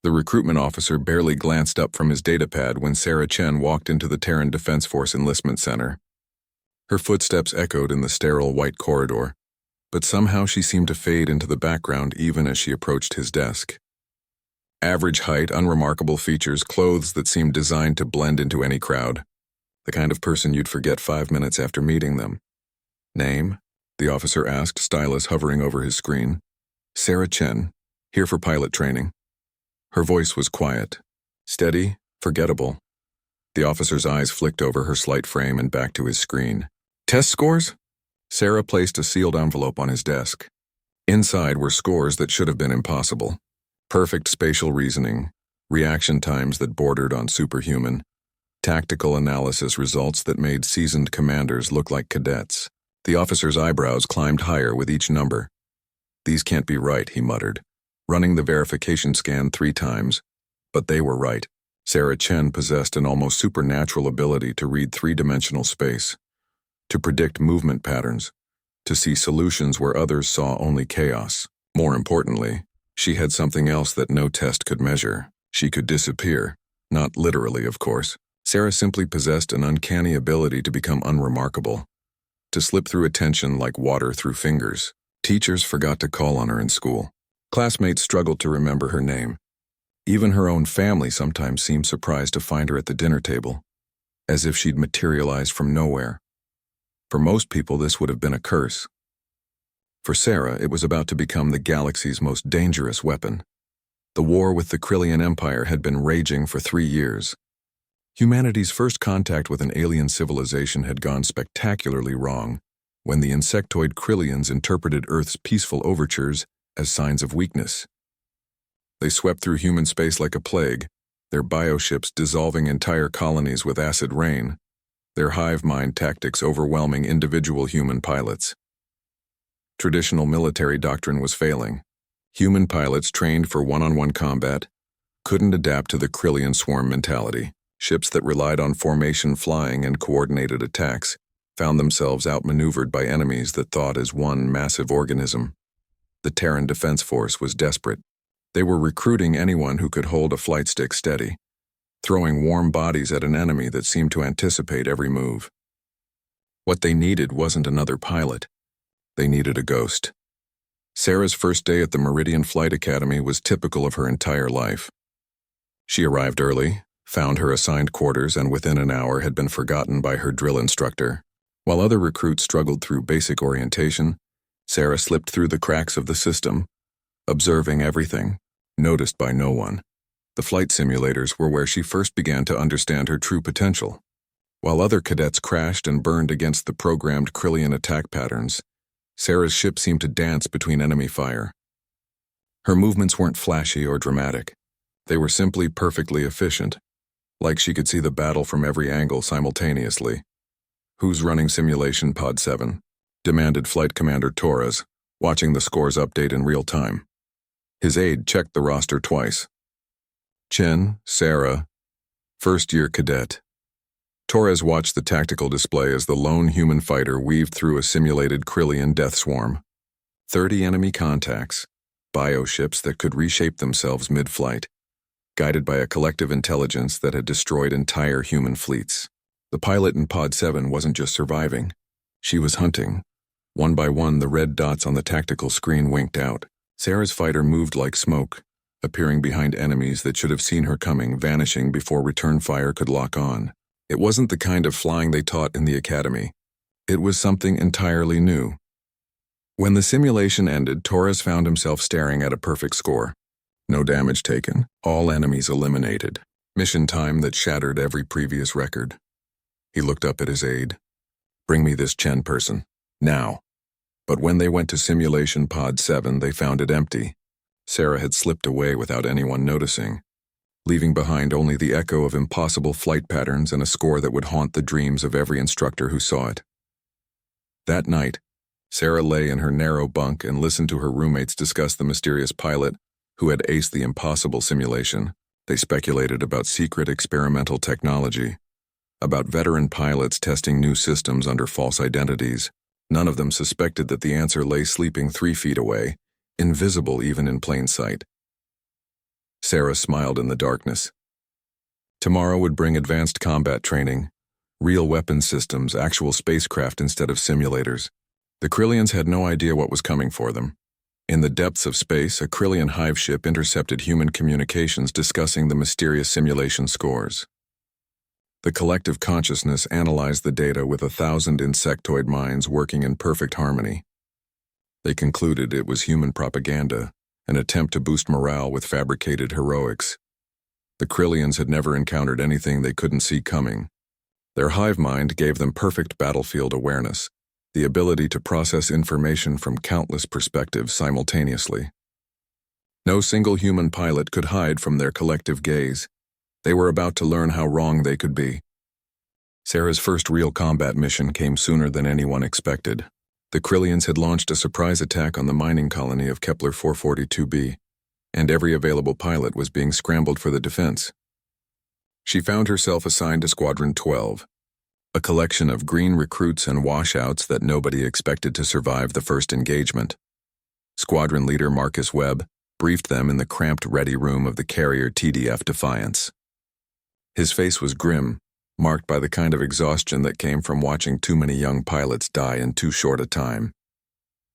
The recruitment officer barely glanced up from his datapad when Sarah Chen walked into the Terran Defense Force Enlistment Center. Her footsteps echoed in the sterile white corridor, but somehow she seemed to fade into the background even as she approached his desk. Average height, unremarkable features, clothes that seemed designed to blend into any crowd. The kind of person you'd forget 5 minutes after meeting them. Name? The officer asked, stylus hovering over his screen. Sarah Chen, here for pilot training. Her voice was quiet, steady, forgettable. The officer's eyes flicked over her slight frame and back to his screen. Test scores? Sarah placed a sealed envelope on his desk. Inside were scores that should have been impossible. Perfect spatial reasoning, reaction times that bordered on superhuman, tactical analysis results that made seasoned commanders look like cadets. The officer's eyebrows climbed higher with each number. These can't be right, he muttered, running the verification scan 3 times. But they were right. Sarah Chen possessed an almost supernatural ability to read 3-dimensional space, to predict movement patterns, to see solutions where others saw only chaos. More importantly, she had something else that no test could measure. She could disappear. Not literally, of course. Sarah simply possessed an uncanny ability to become unremarkable, to slip through attention like water through fingers. Teachers forgot to call on her in school. Classmates struggled to remember her name. Even her own family sometimes seemed surprised to find her at the dinner table, as if she'd materialized from nowhere. For most people, this would have been a curse. For Sarah, it was about to become the galaxy's most dangerous weapon. The war with the Krillian Empire had been raging for 3 years. Humanity's first contact with an alien civilization had gone spectacularly wrong when the insectoid Krillians interpreted Earth's peaceful overtures as signs of weakness. They swept through human space like a plague, their bioships dissolving entire colonies with acid rain, their hive mind tactics overwhelming individual human pilots. Traditional military doctrine was failing. Human pilots trained for one-on-one combat couldn't adapt to the Krillian swarm mentality. Ships that relied on formation flying and coordinated attacks found themselves outmaneuvered by enemies that thought as one massive organism. The Terran Defense Force was desperate. They were recruiting anyone who could hold a flight stick steady, throwing warm bodies at an enemy that seemed to anticipate every move. What they needed wasn't another pilot. They needed a ghost. Sarah's first day at the Meridian Flight Academy was typical of her entire life. She arrived early, found her assigned quarters, and within an hour had been forgotten by her drill instructor. While other recruits struggled through basic orientation, Sarah slipped through the cracks of the system, observing everything, noticed by no one. The flight simulators were where she first began to understand her true potential. While other cadets crashed and burned against the programmed Krillian attack patterns, Sarah's ship seemed to dance between enemy fire. Her movements weren't flashy or dramatic. They were simply perfectly efficient, like she could see the battle from every angle simultaneously. "Who's running Simulation Pod 7? Demanded Flight Commander Torres, watching the scores update in real time. His aide checked the roster twice. Chen, Sarah, first-year cadet. Torres watched the tactical display as the lone human fighter weaved through a simulated Krillian death swarm. 30 enemy contacts, bioships that could reshape themselves mid-flight, guided by a collective intelligence that had destroyed entire human fleets. The pilot in Pod 7 wasn't just surviving. She was hunting. One by one, the red dots on the tactical screen winked out. Sarah's fighter moved like smoke, appearing behind enemies that should have seen her coming, vanishing before return fire could lock on. It wasn't the kind of flying they taught in the academy. It was something entirely new. When the simulation ended, Torres found himself staring at a perfect score. No damage taken, all enemies eliminated. Mission time that shattered every previous record. He looked up at his aide. "Bring me this Chen person, now." But when they went to Simulation Pod 7, they found it empty. Sarah had slipped away without anyone noticing, leaving behind only the echo of impossible flight patterns and a score that would haunt the dreams of every instructor who saw it. That night, Sarah lay in her narrow bunk and listened to her roommates discuss the mysterious pilot who had aced the impossible simulation. They speculated about secret experimental technology, about veteran pilots testing new systems under false identities. None of them suspected that the answer lay sleeping 3 feet away, invisible even in plain sight. Sarah smiled in the darkness. Tomorrow would bring advanced combat training, real weapon systems, actual spacecraft instead of simulators. The Krillians had no idea what was coming for them. In the depths of space, a Krillian hive ship intercepted human communications discussing the mysterious simulation scores. The collective consciousness analyzed the data with 1,000 insectoid minds working in perfect harmony. They concluded it was human propaganda, an attempt to boost morale with fabricated heroics. The Krillians had never encountered anything they couldn't see coming. Their hive mind gave them perfect battlefield awareness, the ability to process information from countless perspectives simultaneously. No single human pilot could hide from their collective gaze. They were about to learn how wrong they could be. Sarah's first real combat mission came sooner than anyone expected. The Krillians had launched a surprise attack on the mining colony of Kepler 442b, and every available pilot was being scrambled for the defense. She found herself assigned to Squadron 12, a collection of green recruits and washouts that nobody expected to survive the first engagement. Squadron leader Marcus Webb briefed them in the cramped ready room of the carrier TDF Defiance. His face was grim, marked by the kind of exhaustion that came from watching too many young pilots die in too short a time.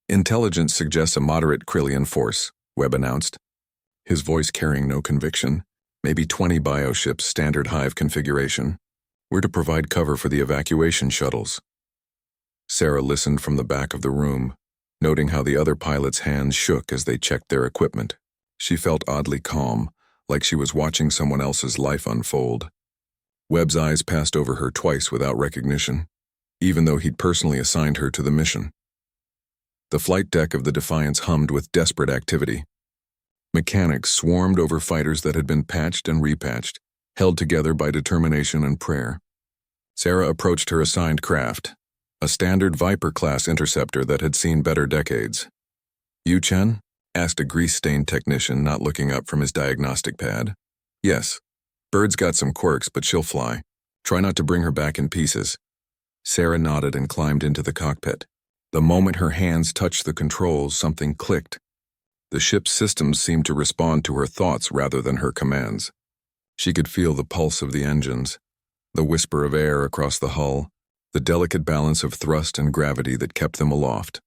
"Intelligence suggests a moderate Krillian force," Webb announced, his voice carrying no conviction. "Maybe 20 bioships, standard hive configuration. We're to provide cover for the evacuation shuttles." Sarah listened from the back of the room, noting how the other pilots' hands shook as they checked their equipment. She felt oddly calm, like she was watching someone else's life unfold. Webb's eyes passed over her twice without recognition, even though he'd personally assigned her to the mission. The flight deck of the Defiance hummed with desperate activity. Mechanics swarmed over fighters that had been patched and repatched, held together by determination and prayer. Sarah approached her assigned craft, a standard Viper-class interceptor that had seen better decades. "You, Chen?" asked a grease-stained technician not looking up from his diagnostic pad. "Yes. Bird's got some quirks, but she'll fly. Try not to bring her back in pieces." Sarah nodded and climbed into the cockpit. The moment her hands touched the controls, something clicked. The ship's systems seemed to respond to her thoughts rather than her commands. She could feel the pulse of the engines, the whisper of air across the hull, the delicate balance of thrust and gravity that kept them aloft.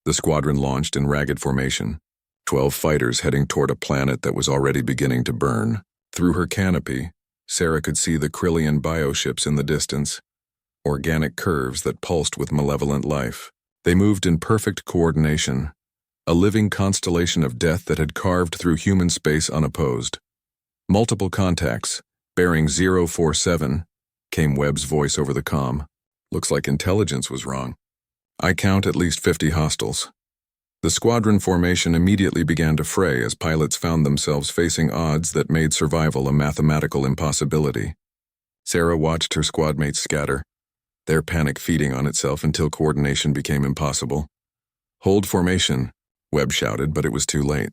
The squadron launched in ragged formation, 12 fighters heading toward a planet that was already beginning to burn. Through her canopy, Sarah could see the Krillian bioships in the distance, organic curves that pulsed with malevolent life. They moved in perfect coordination, a living constellation of death that had carved through human space unopposed. "Multiple contacts, bearing 047, came Webb's voice over the comm. "Looks like intelligence was wrong. I count at least 50 hostiles." The squadron formation immediately began to fray as pilots found themselves facing odds that made survival a mathematical impossibility. Sarah watched her squadmates scatter, their panic feeding on itself until coordination became impossible. "Hold formation," Webb shouted, but it was too late.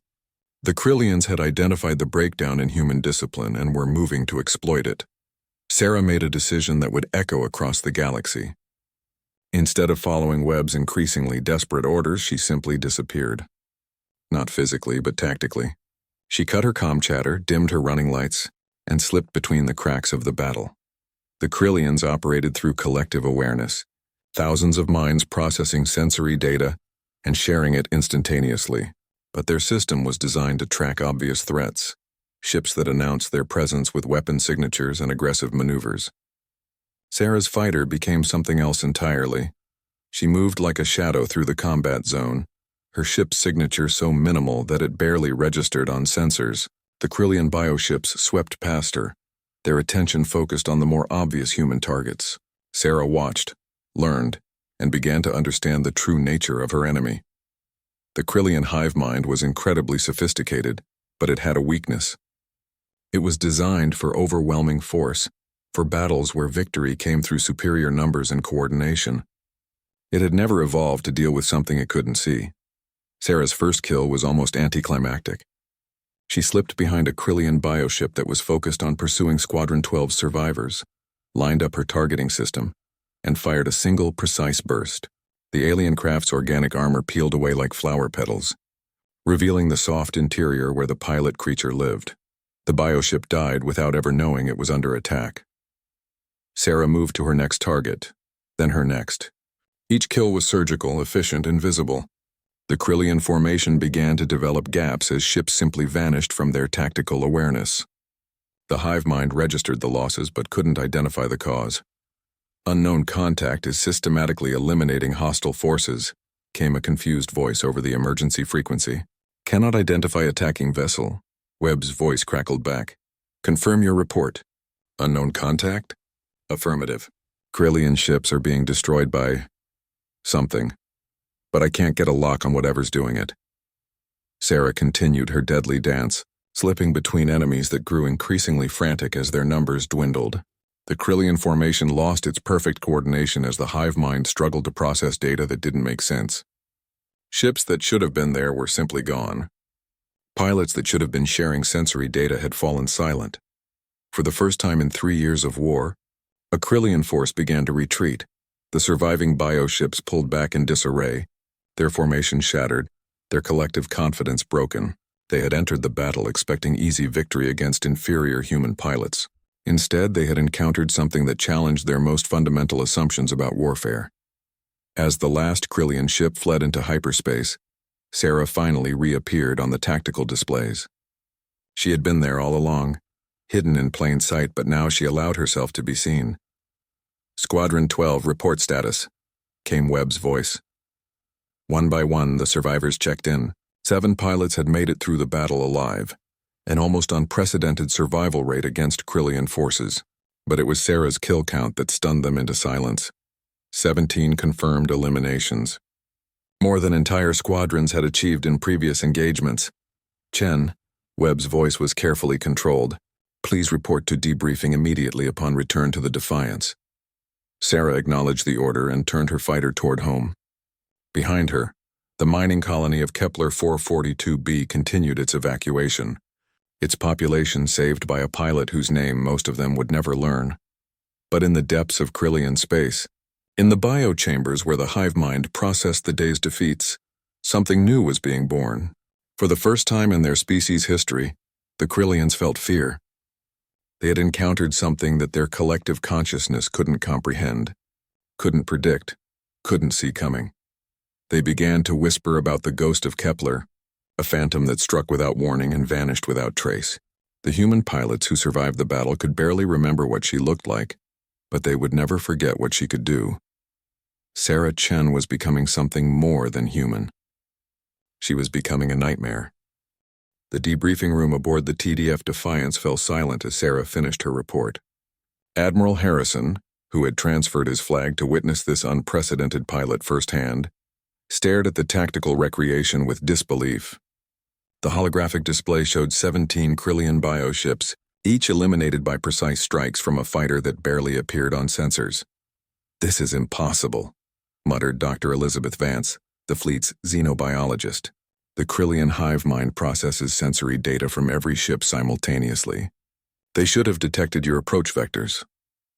The Krillians had identified the breakdown in human discipline and were moving to exploit it. Sarah made a decision that would echo across the galaxy. Instead of following Webb's increasingly desperate orders, she simply disappeared. Not physically, but tactically. She cut her comm chatter, dimmed her running lights, and slipped between the cracks of the battle. The Krillians operated through collective awareness, thousands of minds processing sensory data and sharing it instantaneously. But their system was designed to track obvious threats, ships that announced their presence with weapon signatures and aggressive maneuvers. Sarah's fighter became something else entirely. She moved like a shadow through the combat zone, her ship's signature so minimal that it barely registered on sensors. The Krillian bioships swept past her, their attention focused on the more obvious human targets. Sarah watched, learned, and began to understand the true nature of her enemy. The Krillian hive mind was incredibly sophisticated, but it had a weakness. It was designed for overwhelming force, for battles where victory came through superior numbers and coordination. It had never evolved to deal with something it couldn't see. Sarah's first kill was almost anticlimactic. She slipped behind a Krillian bioship that was focused on pursuing Squadron 12's survivors, lined up her targeting system, and fired a single, precise burst. The alien craft's organic armor peeled away like flower petals, revealing the soft interior where the pilot creature lived. The bioship died without ever knowing it was under attack. Sarah moved to her next target, then her next. Each kill was surgical, efficient, and visible. The Krillian formation began to develop gaps as ships simply vanished from their tactical awareness. The hive mind registered the losses but couldn't identify the cause. "Unknown contact is systematically eliminating hostile forces," came a confused voice over the emergency frequency. "Cannot identify attacking vessel," Webb's voice crackled back. "Confirm your report." "Unknown contact?" "Affirmative. Krillian ships are being destroyed by something, but I can't get a lock on whatever's doing it." Sarah continued her deadly dance, slipping between enemies that grew increasingly frantic as their numbers dwindled. The Krillian formation lost its perfect coordination as the hive mind struggled to process data that didn't make sense. Ships that should have been there were simply gone. Pilots that should have been sharing sensory data had fallen silent. For the first time in 3 years of war, a Krillian force began to retreat. The surviving bioships pulled back in disarray, their formation shattered, their collective confidence broken. They had entered the battle expecting easy victory against inferior human pilots. Instead, they had encountered something that challenged their most fundamental assumptions about warfare. As the last Krillian ship fled into hyperspace, Sarah finally reappeared on the tactical displays. She had been there all along, hidden in plain sight, but now she allowed herself to be seen. "Squadron 12, report status," came Webb's voice. One by one, the survivors checked in. 7 pilots had made it through the battle alive, an almost unprecedented survival rate against Krillian forces. But it was Sarah's kill count that stunned them into silence. 17 confirmed eliminations. More than entire squadrons had achieved in previous engagements. "Chen," Webb's voice was carefully controlled, "please report to debriefing immediately upon return to the Defiance." Sarah acknowledged the order and turned her fighter toward home. Behind her, the mining colony of Kepler 442b continued its evacuation, its population saved by a pilot whose name most of them would never learn. But in the depths of Krillian space, in the biochambers where the hive mind processed the day's defeats, something new was being born. For the first time in their species' history, the Krillians felt fear. They had encountered something that their collective consciousness couldn't comprehend, couldn't predict, couldn't see coming. They began to whisper about the ghost of Kepler, a phantom that struck without warning and vanished without trace. The human pilots who survived the battle could barely remember what she looked like, but they would never forget what she could do. Sarah Chen was becoming something more than human. She was becoming a nightmare. The debriefing room aboard the TDF Defiance fell silent as Sarah finished her report. Admiral Harrison, who had transferred his flag to witness this unprecedented pilot firsthand, stared at the tactical recreation with disbelief. The holographic display showed 17 Krillian bioships, each eliminated by precise strikes from a fighter that barely appeared on sensors. "This is impossible," muttered Dr. Elizabeth Vance, the fleet's xenobiologist. "The Krillian hive mind processes sensory data from every ship simultaneously. They should have detected your approach vectors."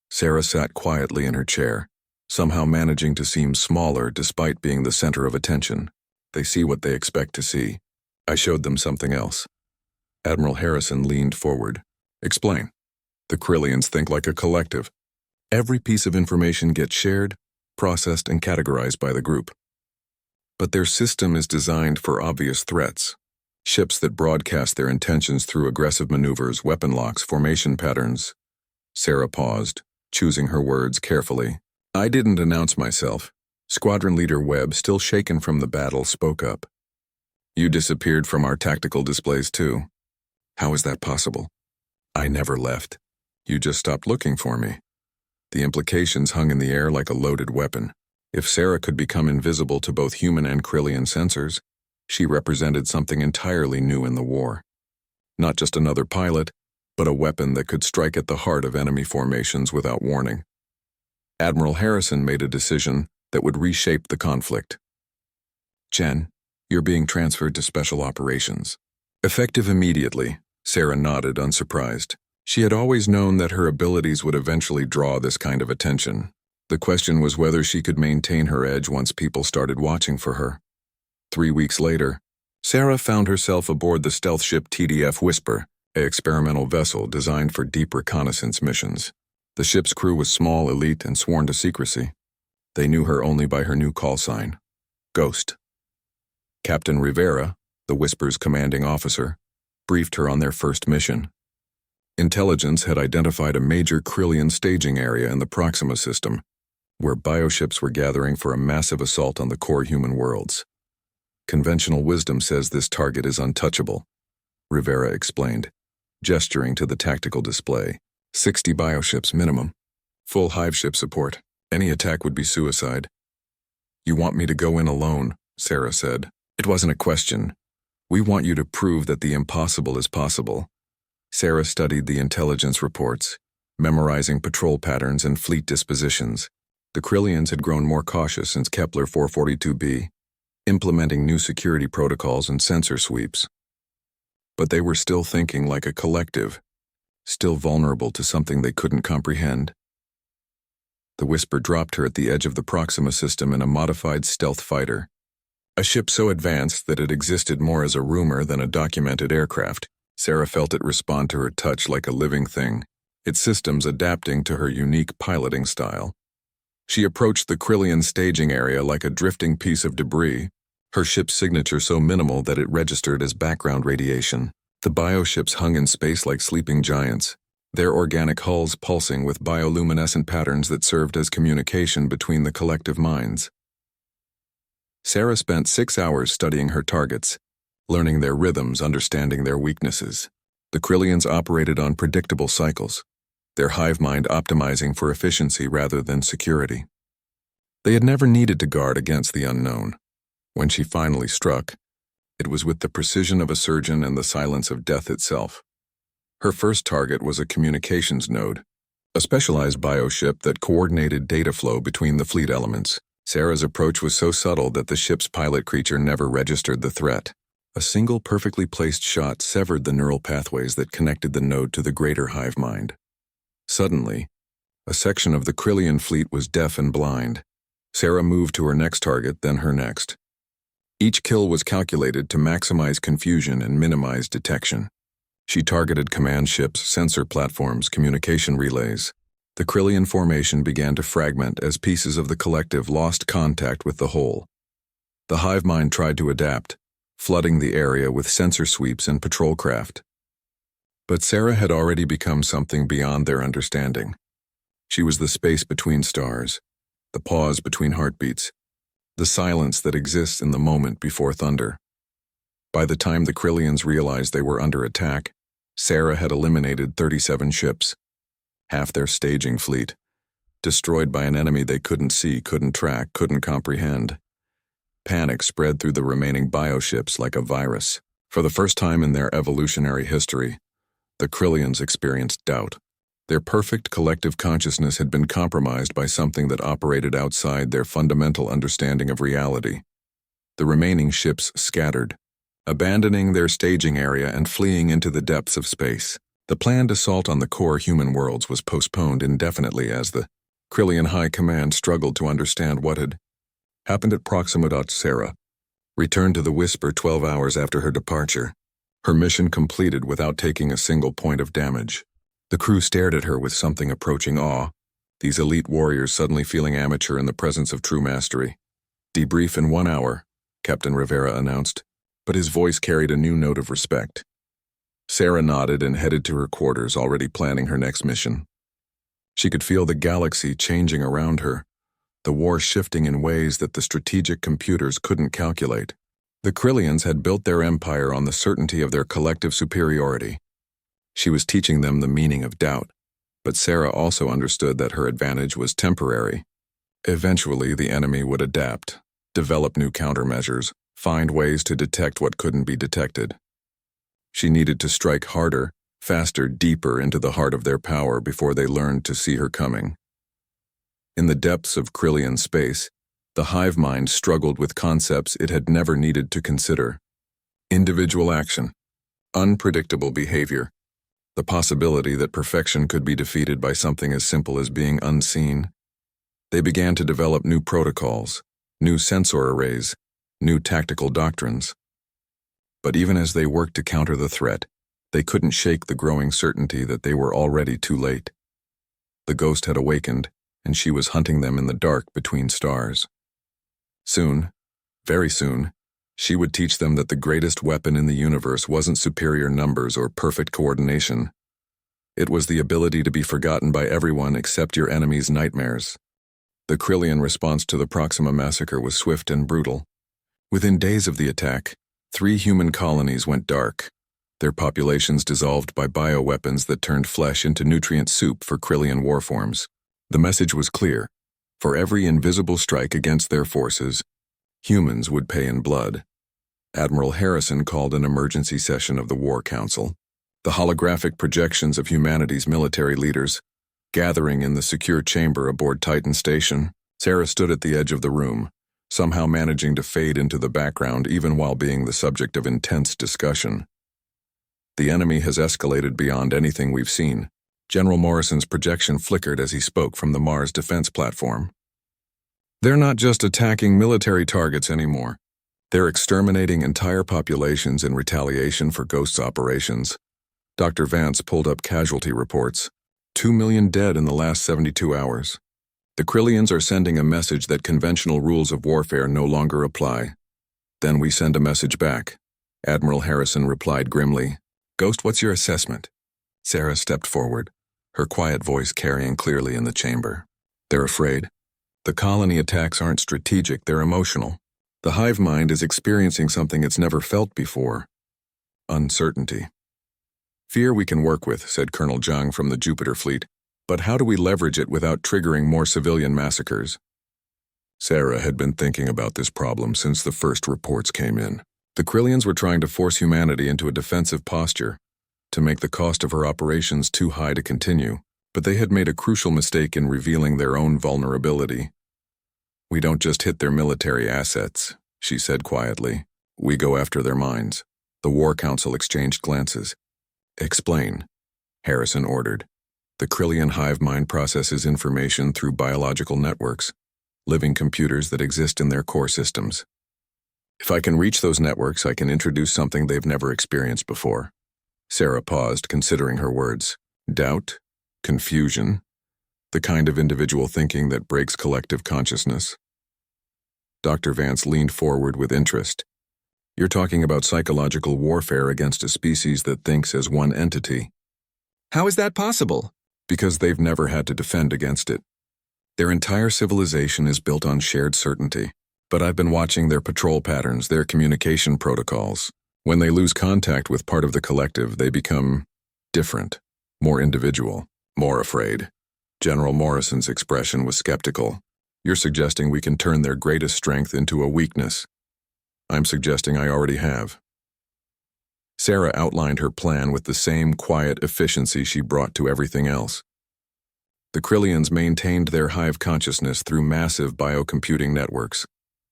Sarah sat quietly in her chair, somehow managing to seem smaller despite being the center of attention. "They see what they expect to see. I showed them something else." Admiral Harrison leaned forward. "Explain." "The Krillians think like a collective. Every piece of information gets shared, processed, and categorized by the group. But their system is designed for obvious threats. Ships that broadcast their intentions through aggressive maneuvers, weapon locks, formation patterns." Sarah paused, choosing her words carefully. "I didn't announce myself." Squadron Leader Webb, still shaken from the battle, spoke up. "You disappeared from our tactical displays too. How is that possible?" "I never left. You just stopped looking for me." The implications hung in the air like a loaded weapon. If Sarah could become invisible to both human and Krillian sensors, she represented something entirely new in the war. Not just another pilot, but a weapon that could strike at the heart of enemy formations without warning. Admiral Harrison made a decision that would reshape the conflict. "Chen, you're being transferred to Special Operations." Effective immediately, Sarah nodded, unsurprised. She had always known that her abilities would eventually draw this kind of attention. The question was whether she could maintain her edge once people started watching for her. 3 weeks later, Sarah found herself aboard the stealth ship TDF Whisper, an experimental vessel designed for deep reconnaissance missions. The ship's crew was small, elite, and sworn to secrecy. They knew her only by her new call sign, Ghost. Captain Rivera, the Whisper's commanding officer, briefed her on their first mission. Intelligence had identified a major Krillian staging area in the Proxima system, where bioships were gathering for a massive assault on the core human worlds. Conventional wisdom says this target is untouchable, Rivera explained, gesturing to the tactical display. 60 bioships minimum. Full hive ship support. Any attack would be suicide. You want me to go in alone, Sarah said. It wasn't a question. We want you to prove that the impossible is possible. Sarah studied the intelligence reports, memorizing patrol patterns and fleet dispositions. The Krillians had grown more cautious since Kepler 442b, implementing new security protocols and sensor sweeps. But they were still thinking like a collective, still vulnerable to something they couldn't comprehend. The Whisper dropped her at the edge of the Proxima system in a modified stealth fighter, a ship so advanced that it existed more as a rumor than a documented aircraft. Sarah felt it respond to her touch like a living thing, its systems adapting to her unique piloting style. She approached the Krillian staging area like a drifting piece of debris, her ship's signature so minimal that it registered as background radiation. The bioships hung in space like sleeping giants, their organic hulls pulsing with bioluminescent patterns that served as communication between the collective minds. Sarah spent 6 hours studying her targets, learning their rhythms, understanding their weaknesses. The Krillians operated on predictable cycles, their hive mind optimizing for efficiency rather than security. They had never needed to guard against the unknown. When she finally struck, it was with the precision of a surgeon and the silence of death itself. Her first target was a communications node, a specialized bioship that coordinated data flow between the fleet elements. Sarah's approach was so subtle that the ship's pilot creature never registered the threat. A single perfectly placed shot severed the neural pathways that connected the node to the greater hive mind. Suddenly, a section of the Krillian fleet was deaf and blind. Sarah moved to her next target, then her next. Each kill was calculated to maximize confusion and minimize detection. She targeted command ships, sensor platforms, communication relays. The Krillian formation began to fragment as pieces of the collective lost contact with the whole. The hive mind tried to adapt, flooding the area with sensor sweeps and patrol craft. But Sarah had already become something beyond their understanding. She was the space between stars, the pause between heartbeats, the silence that exists in the moment before thunder. By the time the Krillians realized they were under attack, Sarah had eliminated 37 ships, half their staging fleet, destroyed by an enemy they couldn't see, couldn't track, couldn't comprehend. Panic spread through the remaining bioships like a virus. For the first time in their evolutionary history, the Krillians experienced doubt. Their perfect collective consciousness had been compromised by something that operated outside their fundamental understanding of reality. The remaining ships scattered, abandoning their staging area and fleeing into the depths of space. The planned assault on the core human worlds was postponed indefinitely as the Krillian High Command struggled to understand what had happened at Proxima. Sarah returned to the Whisper 12 hours after her departure, her mission completed without taking a single point of damage. The crew stared at her with something approaching awe, these elite warriors suddenly feeling amateur in the presence of true mastery. Debrief in 1 hour, Captain Rivera announced, but his voice carried a new note of respect. Sarah nodded and headed to her quarters, already planning her next mission. She could feel the galaxy changing around her, the war shifting in ways that the strategic computers couldn't calculate. The Krillians had built their empire on the certainty of their collective superiority. She was teaching them the meaning of doubt, but Sarah also understood that her advantage was temporary. Eventually, the enemy would adapt, develop new countermeasures, find ways to detect what couldn't be detected. She needed to strike harder, faster, deeper into the heart of their power before they learned to see her coming. In the depths of Krillian space, the hive mind struggled with concepts it had never needed to consider. Individual action, unpredictable behavior, the possibility that perfection could be defeated by something as simple as being unseen. They began to develop new protocols, new sensor arrays, new tactical doctrines. But even as they worked to counter the threat, They couldn't shake the growing certainty that they were already too late. The ghost had awakened, and she was hunting them in the dark between stars. Soon, very soon, she would teach them that the greatest weapon in the universe wasn't superior numbers or perfect coordination. It was the ability to be forgotten by everyone except your enemy's nightmares. The Krillian response to the Proxima massacre was swift and brutal. Within days of the attack, 3 human colonies went dark, their populations dissolved by bioweapons that turned flesh into nutrient soup for Krillian warforms. The message was clear. For every invisible strike against their forces, humans would pay in blood. Admiral Harrison called an emergency session of the War Council. The holographic projections of humanity's military leaders, gathering in the secure chamber aboard Titan Station. Sarah stood at the edge of the room, somehow managing to fade into the background even while being the subject of intense discussion. The enemy has escalated beyond anything we've seen. General Morrison's projection flickered as he spoke from the Mars defense platform. They're not just attacking military targets anymore. They're exterminating entire populations in retaliation for Ghost's operations. Dr. Vance pulled up casualty reports. 2 million dead in the last 72 hours. The Krillians are sending a message that conventional rules of warfare no longer apply. Then we send a message back. Admiral Harrison replied grimly. Ghost, what's your assessment? Sarah stepped forward, her quiet voice carrying clearly in the chamber. They're afraid. The colony attacks aren't strategic, they're emotional. The hive mind is experiencing something it's never felt before. Uncertainty. Fear we can work with, said Colonel Zhang from the Jupiter fleet. But how do we leverage it without triggering more civilian massacres? Sarah had been thinking about this problem since the first reports came in. The Krillians were trying to force humanity into a defensive posture, to make the cost of her operations too high to continue, but they had made a crucial mistake in revealing their own vulnerability. We don't just hit their military assets, she said quietly. We go after their minds. The War Council exchanged glances. Explain, Harrison ordered. The Krillian hive mind processes information through biological networks, living computers that exist in their core systems. If I can reach those networks, I can introduce something they've never experienced before. Sarah paused, considering her words. Doubt, confusion, the kind of individual thinking that breaks collective consciousness. Dr. Vance leaned forward with interest. You're talking about psychological warfare against a species that thinks as one entity. How is that possible? Because they've never had to defend against it. Their entire civilization is built on shared certainty. But I've been watching their patrol patterns, their communication protocols. When they lose contact with part of the collective, they become different, more individual, more afraid. General Morrison's expression was skeptical. You're suggesting we can turn their greatest strength into a weakness. I'm suggesting I already have. Sarah outlined her plan with the same quiet efficiency she brought to everything else. The Krillians maintained their hive consciousness through massive biocomputing networks,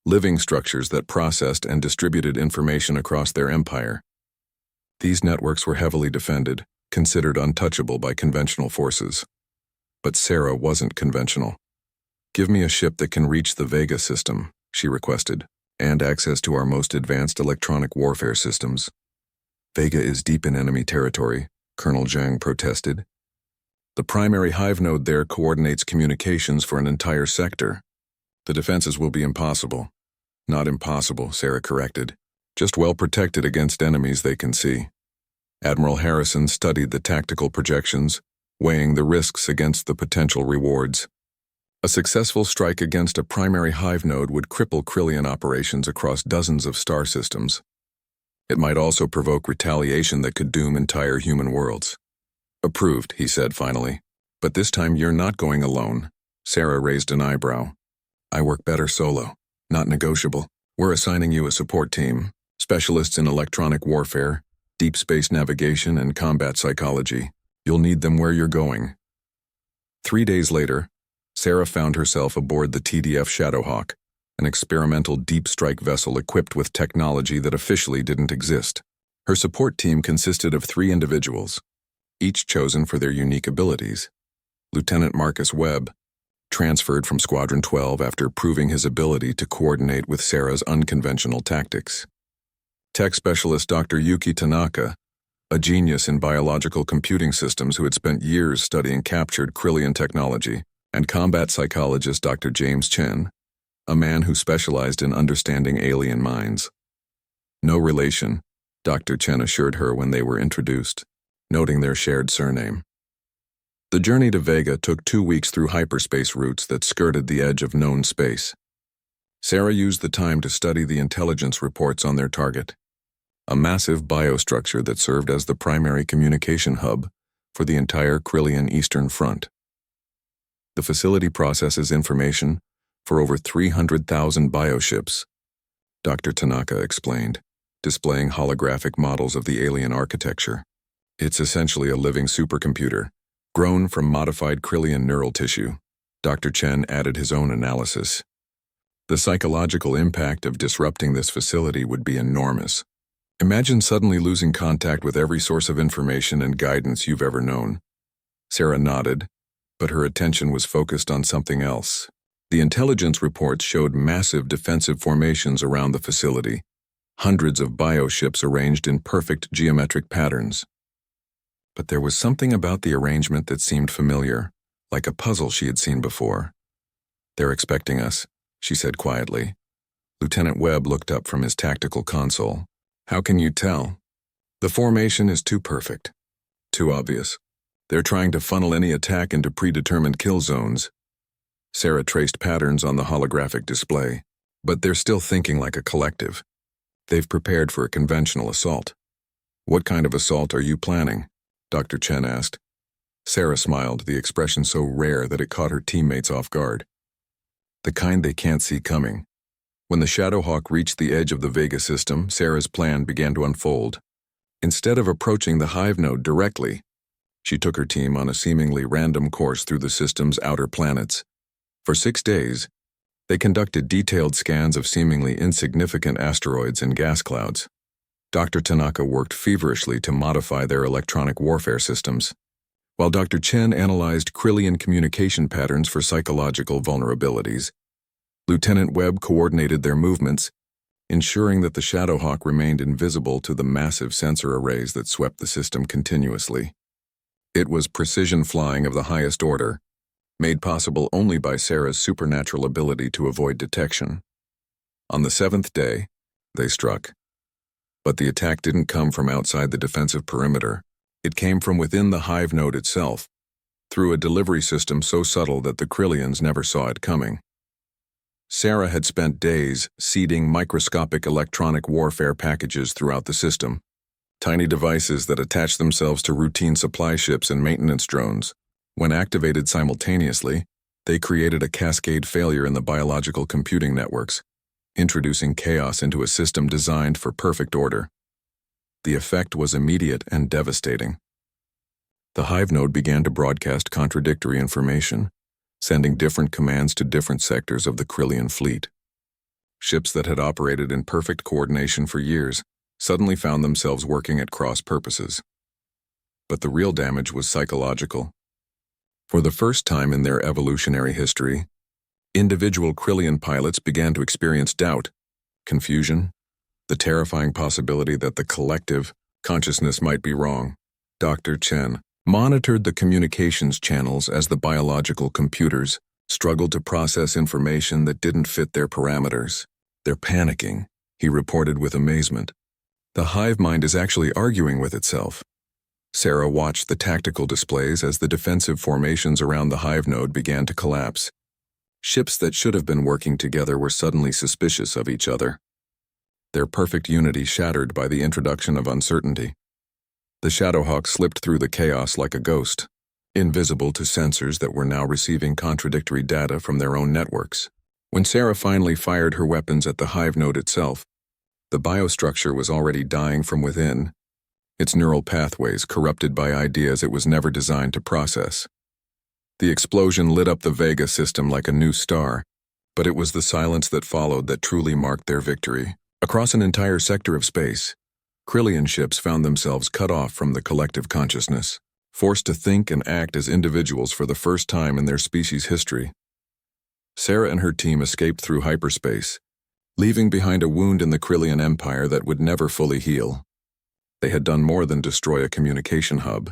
living structures that processed and distributed information across their empire. These networks were heavily defended, considered untouchable by conventional forces. But Sarah wasn't conventional. Give me a ship that can reach the Vega system, she requested, and access to our most advanced electronic warfare systems. Vega is deep in enemy territory, Colonel Zhang protested. The primary hive node there coordinates communications for an entire sector. The defenses will be impossible. Not impossible, Sarah corrected. Just well protected against enemies they can see. Admiral Harrison studied the tactical projections, weighing the risks against the potential rewards. A successful strike against a primary hive node would cripple Krillian operations across dozens of star systems. It might also provoke retaliation that could doom entire human worlds. Approved, he said finally. But this time you're not going alone. Sarah raised an eyebrow. I work better solo. Not negotiable. We're assigning you a support team, specialists in electronic warfare, deep space navigation, and combat psychology. You'll need them where you're going. 3 days later, Sarah found herself aboard the TDF Shadowhawk, an experimental deep strike vessel equipped with technology that officially didn't exist. Her support team consisted of 3 individuals, each chosen for their unique abilities. Lieutenant Marcus Webb, transferred from Squadron 12 after proving his ability to coordinate with Sarah's unconventional tactics. Tech Specialist Dr. Yuki Tanaka, a genius in biological computing systems who had spent years studying captured Krillian technology, and combat psychologist Dr. James Chen, a man who specialized in understanding alien minds. No relation, Dr. Chen assured her when they were introduced, noting their shared surname. The journey to Vega took 2 weeks through hyperspace routes that skirted the edge of known space. Sarah used the time to study the intelligence reports on their target, a massive biostructure that served as the primary communication hub for the entire Krillian Eastern Front. The facility processes information for over 300,000 bioships, Dr. Tanaka explained, displaying holographic models of the alien architecture. It's essentially a living supercomputer, grown from modified Krillian neural tissue. Dr. Chen added his own analysis. The psychological impact of disrupting this facility would be enormous. Imagine suddenly losing contact with every source of information and guidance you've ever known. Sarah nodded, but her attention was focused on something else. The intelligence reports showed massive defensive formations around the facility, hundreds of bioships arranged in perfect geometric patterns. But there was something about the arrangement that seemed familiar, like a puzzle she had seen before. "They're expecting us," she said quietly. Lieutenant Webb looked up from his tactical console. "How can you tell?" "The formation is too perfect. Too obvious. They're trying to funnel any attack into predetermined kill zones." Sarah traced patterns on the holographic display. "But they're still thinking like a collective. They've prepared for a conventional assault." "What kind of assault are you planning?" Dr. Chen asked. Sarah smiled, the expression so rare that it caught her teammates off guard. "The kind they can't see coming." When the Shadowhawk reached the edge of the Vega system, Sarah's plan began to unfold. Instead of approaching the hive node directly, she took her team on a seemingly random course through the system's outer planets. For 6 days, they conducted detailed scans of seemingly insignificant asteroids and gas clouds. Dr. Tanaka worked feverishly to modify their electronic warfare systems, while Dr. Chen analyzed Krillian communication patterns for psychological vulnerabilities. Lieutenant Webb coordinated their movements, ensuring that the Shadowhawk remained invisible to the massive sensor arrays that swept the system continuously. It was precision flying of the highest order, made possible only by Sarah's supernatural ability to avoid detection. On the 7th day, they struck. But the attack didn't come from outside the defensive perimeter. It came from within the hive node itself, through a delivery system so subtle that the Krillians never saw it coming. Sarah had spent days seeding microscopic electronic warfare packages throughout the system, tiny devices that attach themselves to routine supply ships and maintenance drones. When activated simultaneously, they created a cascade failure in the biological computing networks, introducing chaos into a system designed for perfect order. The effect was immediate and devastating. The hive node began to broadcast contradictory information, sending different commands to different sectors of the Krillian fleet. Ships that had operated in perfect coordination for years suddenly found themselves working at cross purposes. But the real damage was psychological. For the first time in their evolutionary history, individual Krillian pilots began to experience doubt, confusion, the terrifying possibility that the collective consciousness might be wrong. Dr. Chen monitored the communications channels as the biological computers struggled to process information that didn't fit their parameters. "They're panicking," he reported with amazement. "The hive mind is actually arguing with itself." Sarah watched the tactical displays as the defensive formations around the hive node began to collapse. Ships that should have been working together were suddenly suspicious of each other, their perfect unity shattered by the introduction of uncertainty. The Shadowhawk slipped through the chaos like a ghost, invisible to sensors that were now receiving contradictory data from their own networks. When Sarah finally fired her weapons at the hive node itself, the biostructure was already dying from within, its neural pathways corrupted by ideas it was never designed to process. The explosion lit up the Vega system like a new star, but it was the silence that followed that truly marked their victory. Across an entire sector of space, Krillian ships found themselves cut off from the collective consciousness, forced to think and act as individuals for the first time in their species' history. Sarah and her team escaped through hyperspace, leaving behind a wound in the Krillian Empire that would never fully heal. They had done more than destroy a communication hub.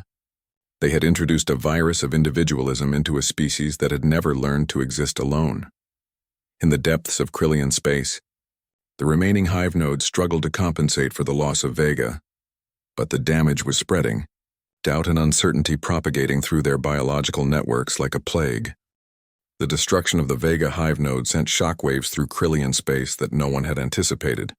They had introduced a virus of individualism into a species that had never learned to exist alone. In the depths of Krillian space, the remaining hive nodes struggled to compensate for the loss of Vega, but the damage was spreading, doubt and uncertainty propagating through their biological networks like a plague. The destruction of the Vega hive node sent shockwaves through Krillian space that no one had anticipated.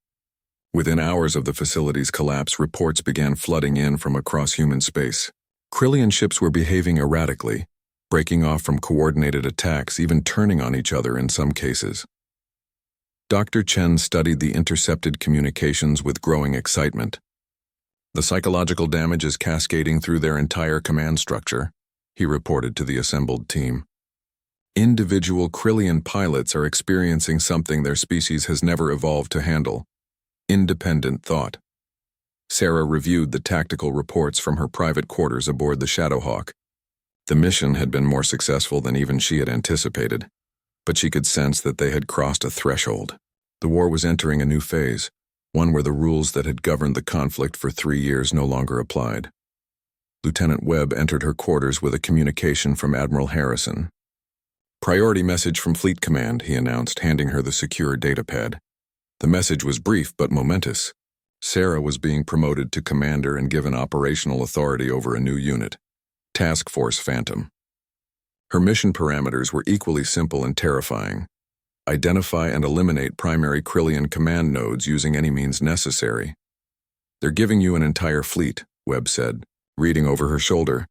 Within hours of the facility's collapse, reports began flooding in from across human space. Krillian ships were behaving erratically, breaking off from coordinated attacks, even turning on each other in some cases. Dr. Chen studied the intercepted communications with growing excitement. The psychological damage is cascading through their entire command structure, he reported to the assembled team. Individual Krillian pilots are experiencing something their species has never evolved to handle: independent thought. Sarah reviewed the tactical reports from her private quarters aboard the Shadowhawk. The mission had been more successful than even she had anticipated, but she could sense that they had crossed a threshold. The war was entering a new phase, one where the rules that had governed the conflict for 3 years no longer applied. Lieutenant Webb entered her quarters with a communication from Admiral Harrison. "Priority message from Fleet Command," he announced, handing her the secure datapad. The message was brief but momentous. Sarah was being promoted to commander and given operational authority over a new unit, Task Force Phantom. Her mission parameters were equally simple and terrifying. Identify and eliminate primary Krillian command nodes using any means necessary. "They're giving you an entire fleet," Webb said, reading over her shoulder.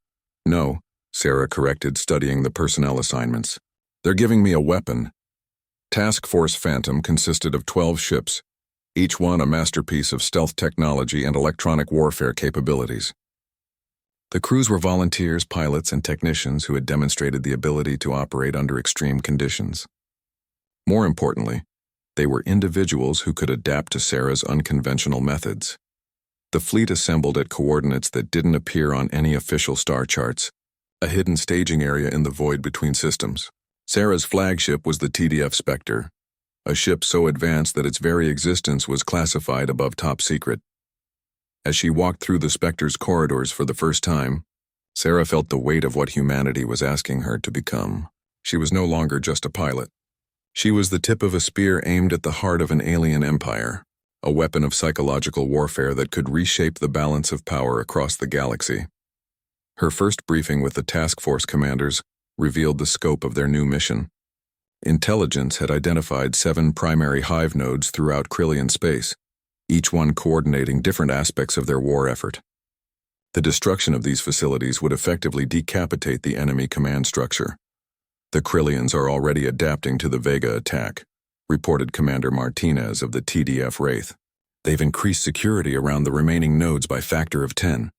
"No," Sarah corrected, studying the personnel assignments. "They're giving me a weapon." Task Force Phantom consisted of 12 ships, each one a masterpiece of stealth technology and electronic warfare capabilities. The crews were volunteers, pilots, and technicians who had demonstrated the ability to operate under extreme conditions. More importantly, they were individuals who could adapt to Sarah's unconventional methods. The fleet assembled at coordinates that didn't appear on any official star charts, a hidden staging area in the void between systems. Sarah's flagship was the TDF Spectre, a ship so advanced that its very existence was classified above top secret. As she walked through the Spectre's corridors for the first time, Sarah felt the weight of what humanity was asking her to become. She was no longer just a pilot. She was the tip of a spear aimed at the heart of an alien empire, a weapon of psychological warfare that could reshape the balance of power across the galaxy. Her first briefing with the task force commanders revealed the scope of their new mission. Intelligence had identified 7 primary hive nodes throughout Krillian space, each one coordinating different aspects of their war effort. The destruction of these facilities would effectively decapitate the enemy command structure. "The Krillians are already adapting to the Vega attack," reported Commander Martinez of the TDF Wraith. "They've increased security around the remaining nodes by factor of 10.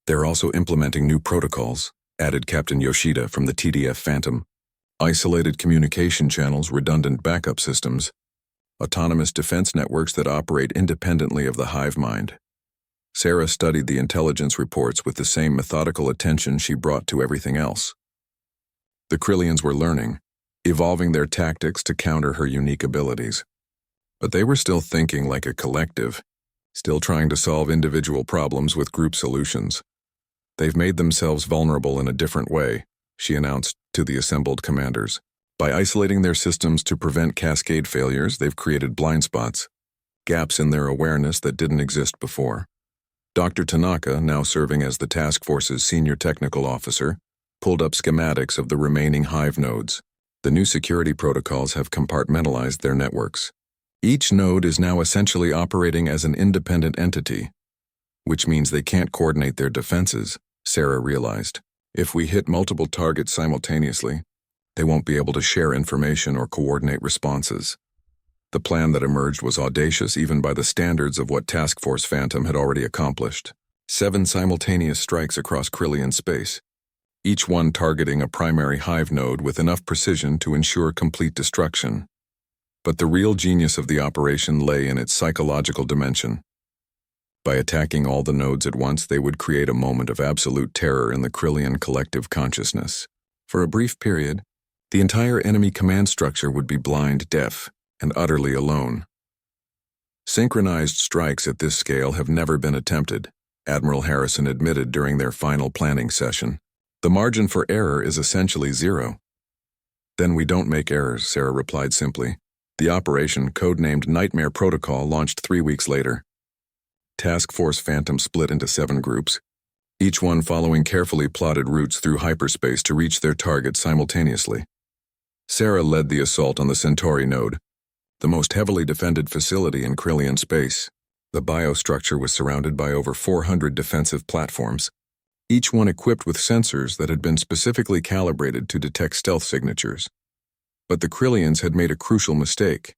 They're also implementing new protocols," added Captain Yoshida from the TDF Phantom. "Isolated communication channels, redundant backup systems, autonomous defense networks that operate independently of the hive mind." Sarah studied the intelligence reports with the same methodical attention she brought to everything else. The Krillians were learning, evolving their tactics to counter her unique abilities. But they were still thinking like a collective, still trying to solve individual problems with group solutions. "They've made themselves vulnerable in a different way," she announced to the assembled commanders. "By isolating their systems to prevent cascade failures, they've created blind spots, gaps in their awareness that didn't exist before." Dr. Tanaka, now serving as the task force's senior technical officer, pulled up schematics of the remaining hive nodes. The new security protocols have compartmentalized their networks. Each node is now essentially operating as an independent entity, which means they can't coordinate their defenses, Sarah realized. If we hit multiple targets simultaneously, they won't be able to share information or coordinate responses. The plan that emerged was audacious even by the standards of what Task Force Phantom had already accomplished. 7 simultaneous strikes across Krillian space, each one targeting a primary hive node with enough precision to ensure complete destruction. But the real genius of the operation lay in its psychological dimension. By attacking all the nodes at once, they would create a moment of absolute terror in the Krillian collective consciousness. For a brief period, the entire enemy command structure would be blind, deaf, and utterly alone. Synchronized strikes at this scale have never been attempted, Admiral Harrison admitted during their final planning session. The margin for error is essentially zero. Then we don't make errors, Sarah replied simply. The operation, codenamed Nightmare Protocol, launched 3 weeks later. Task Force Phantom split into 7 groups, each one following carefully plotted routes through hyperspace to reach their target simultaneously. Sarah led the assault on the Centauri node, the most heavily defended facility in Krillian space. The biostructure was surrounded by over 400 defensive platforms, each one equipped with sensors that had been specifically calibrated to detect stealth signatures. But the Krillians had made a crucial mistake.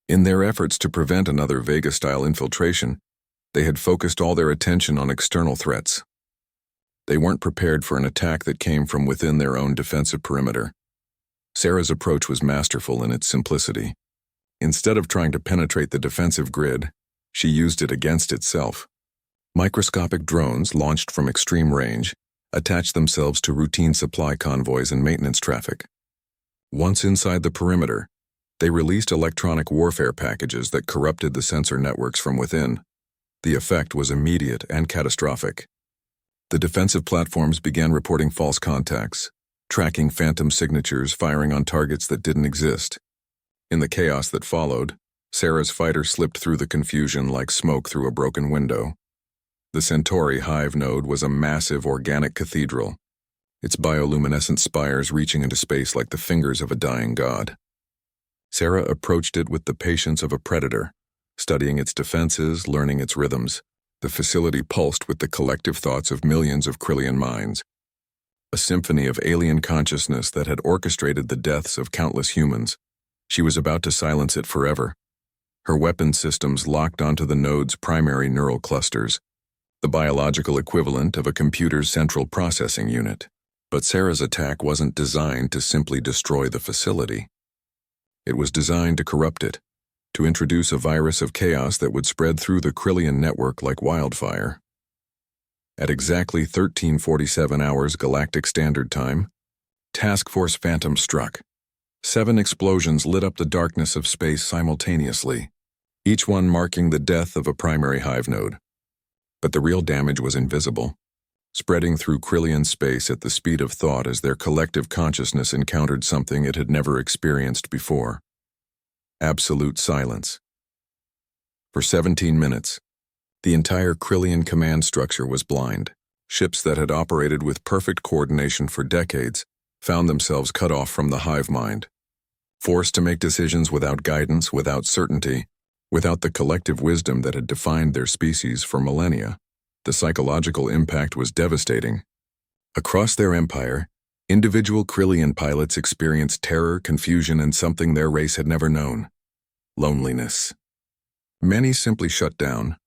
In their efforts to prevent another Vega-style infiltration, they had focused all their attention on external threats. They weren't prepared for an attack that came from within their own defensive perimeter. Sarah's approach was masterful in its simplicity. Instead of trying to penetrate the defensive grid, she used it against itself. Microscopic drones launched from extreme range attached themselves to routine supply convoys and maintenance traffic. Once inside the perimeter, they released electronic warfare packages that corrupted the sensor networks from within. The effect was immediate and catastrophic. The defensive platforms began reporting false contacts, tracking phantom signatures, firing on targets that didn't exist. In the chaos that followed, Sarah's fighter slipped through the confusion like smoke through a broken window. The Centauri hive node was a massive organic cathedral, its bioluminescent spires reaching into space like the fingers of a dying god. Sarah approached it with the patience of a predator, studying its defenses, learning its rhythms. The facility pulsed with the collective thoughts of millions of Krillian minds, a symphony of alien consciousness that had orchestrated the deaths of countless humans. She was about to silence it forever. Her weapon systems locked onto the node's primary neural clusters, the biological equivalent of a computer's central processing unit. But Sarah's attack wasn't designed to simply destroy the facility. It was designed to corrupt it, to introduce a virus of chaos that would spread through the Krillian network like wildfire. At exactly 1347 hours Galactic Standard Time, Task Force Phantom struck. 7 explosions lit up the darkness of space simultaneously, each one marking the death of a primary hive node. But the real damage was invisible, spreading through Krillian space at the speed of thought as their collective consciousness encountered something it had never experienced before. Absolute silence. For 17 minutes, the entire Krillian command structure was blind. Ships that had operated with perfect coordination for decades found themselves cut off from the hive mind, forced to make decisions without guidance, without certainty, without the collective wisdom that had defined their species for millennia. The psychological impact was devastating. Across their empire, individual Krillian pilots experienced terror, confusion, and something their race had never known: loneliness. Many simply shut down,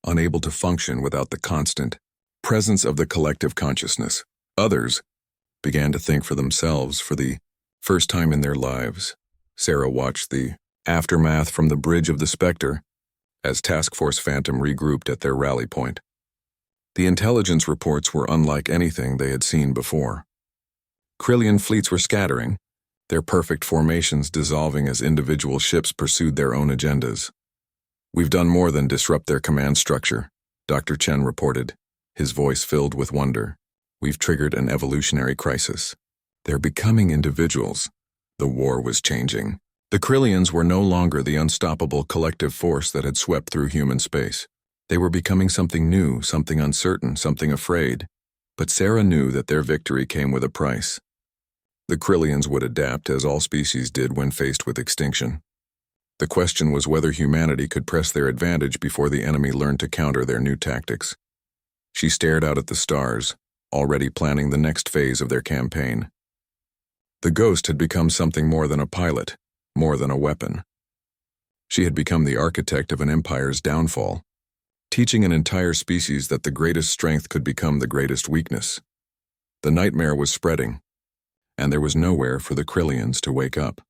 unable to function without the constant presence of the collective consciousness. Others began to think for themselves for the first time in their lives. Sarah watched the aftermath from the bridge of the Spectre as Task Force Phantom regrouped at their rally point. The intelligence reports were unlike anything they had seen before. Krillian fleets were scattering, their perfect formations dissolving as individual ships pursued their own agendas. "We've done more than disrupt their command structure," Dr. Chen reported, his voice filled with wonder. "We've triggered an evolutionary crisis. They're becoming individuals." The war was changing. The Krillians were no longer the unstoppable collective force that had swept through human space. They were becoming something new, something uncertain, something afraid. But Sarah knew that their victory came with a price. The Krillians would adapt, as all species did when faced with extinction. The question was whether humanity could press their advantage before the enemy learned to counter their new tactics. She stared out at the stars, already planning the next phase of their campaign. The Ghost had become something more than a pilot, more than a weapon. She had become the architect of an empire's downfall, teaching an entire species that the greatest strength could become the greatest weakness. The nightmare was spreading, and there was nowhere for the Krillians to wake up.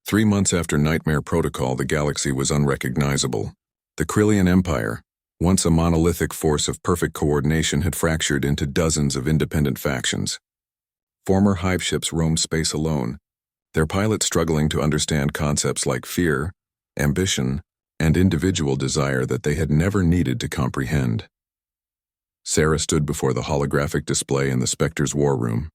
3 months after Nightmare Protocol, the galaxy was unrecognizable. The Krillian Empire, once a monolithic force of perfect coordination, had fractured into dozens of independent factions. Former hive ships roamed space alone, their pilots struggling to understand concepts like fear, ambition, and individual desire that they had never needed to comprehend. Sarah stood before the holographic display in the Spectre's war room,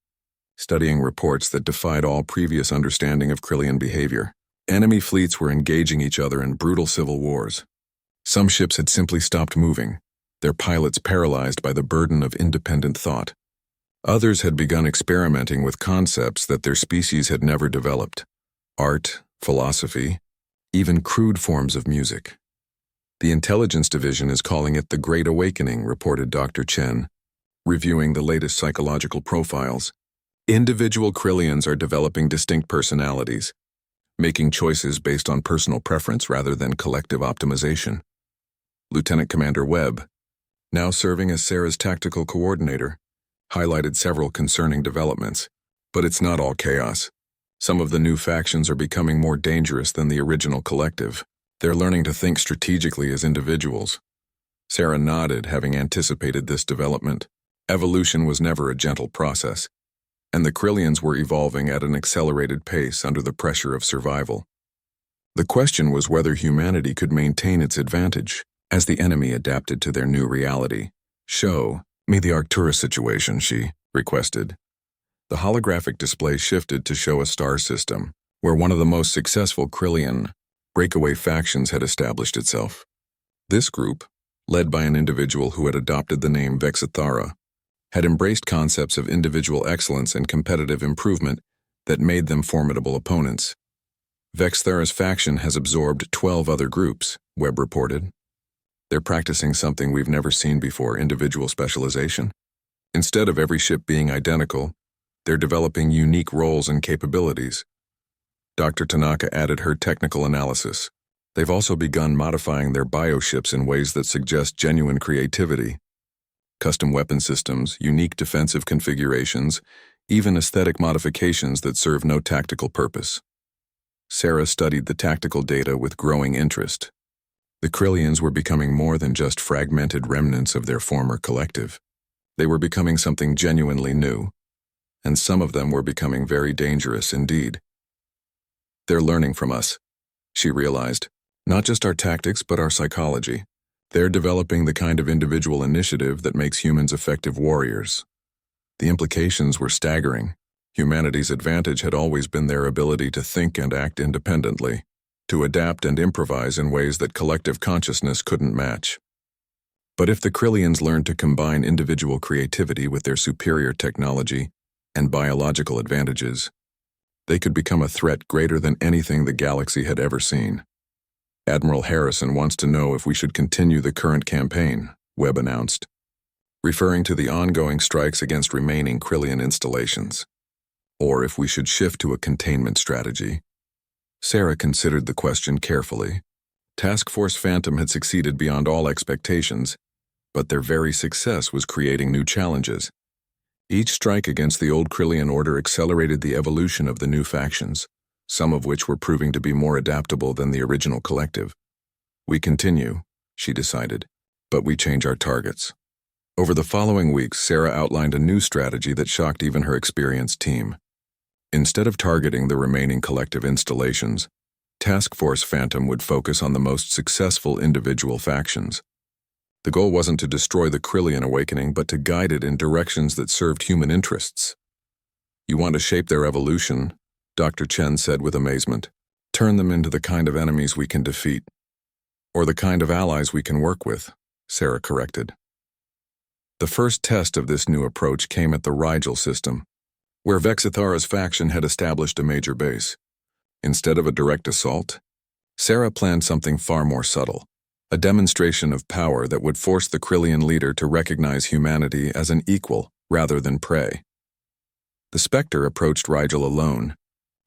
studying reports that defied all previous understanding of Krillian behavior. Enemy fleets were engaging each other in brutal civil wars. Some ships had simply stopped moving, their pilots paralyzed by the burden of independent thought. Others had begun experimenting with concepts that their species had never developed: art, philosophy, even crude forms of music. The Intelligence Division is calling it the Great Awakening, reported Dr. Chen, reviewing the latest psychological profiles. Individual Krillians are developing distinct personalities, making choices based on personal preference rather than collective optimization. Lieutenant Commander Webb, now serving as Sarah's tactical coordinator, highlighted several concerning developments. But it's not all chaos. Some of the new factions are becoming more dangerous than the original collective. They're learning to think strategically as individuals. Sarah nodded, having anticipated this development. Evolution was never a gentle process, and the Krillians were evolving at an accelerated pace under the pressure of survival. The question was whether humanity could maintain its advantage as the enemy adapted to their new reality. "Show me the Arcturus situation," she requested. The holographic display shifted to show a star system where one of the most successful Krillian breakaway factions had established itself. This group, led by an individual who had adopted the name Vexithara, had embraced concepts of individual excellence and competitive improvement that made them formidable opponents. Vexithara's faction has absorbed 12 other groups, Webb reported. They're practicing something we've never seen before: individual specialization. Instead of every ship being identical, they're developing unique roles and capabilities. Dr. Tanaka added her technical analysis. They've also begun modifying their bioships in ways that suggest genuine creativity. Custom weapon systems, unique defensive configurations, even aesthetic modifications that serve no tactical purpose. Sarah studied the tactical data with growing interest. The Krillians were becoming more than just fragmented remnants of their former collective. They were becoming something genuinely new, and some of them were becoming very dangerous indeed. They're learning from us, she realized. Not just our tactics, but our psychology. They're developing the kind of individual initiative that makes humans effective warriors. The implications were staggering. Humanity's advantage had always been their ability to think and act independently, to adapt and improvise in ways that collective consciousness couldn't match. But if the Krillians learned to combine individual creativity with their superior technology and biological advantages, they could become a threat greater than anything the galaxy had ever seen. "Admiral Harrison wants to know if we should continue the current campaign," Webb announced, referring to the ongoing strikes against remaining Krillian installations, or if we should shift to a containment strategy. Sarah considered the question carefully. Task Force Phantom had succeeded beyond all expectations, but their very success was creating new challenges. Each strike against the old Krillian order accelerated the evolution of the new factions, some of which were proving to be more adaptable than the original collective. "We continue," she decided, "but we change our targets." Over the following weeks, Sarah outlined a new strategy that shocked even her experienced team. Instead of targeting the remaining collective installations, Task Force Phantom would focus on the most successful individual factions. The goal wasn't to destroy the Krillian awakening, but to guide it in directions that served human interests. "You want to shape their evolution," Dr. Chen said with amazement. "Turn them into the kind of enemies we can defeat." "Or the kind of allies we can work with," Sarah corrected. The first test of this new approach came at the Rigel system, where Vexithara's faction had established a major base. Instead of a direct assault, Sarah planned something far more subtle, a demonstration of power that would force the Krillian leader to recognize humanity as an equal rather than prey. The Spectre approached Rigel alone,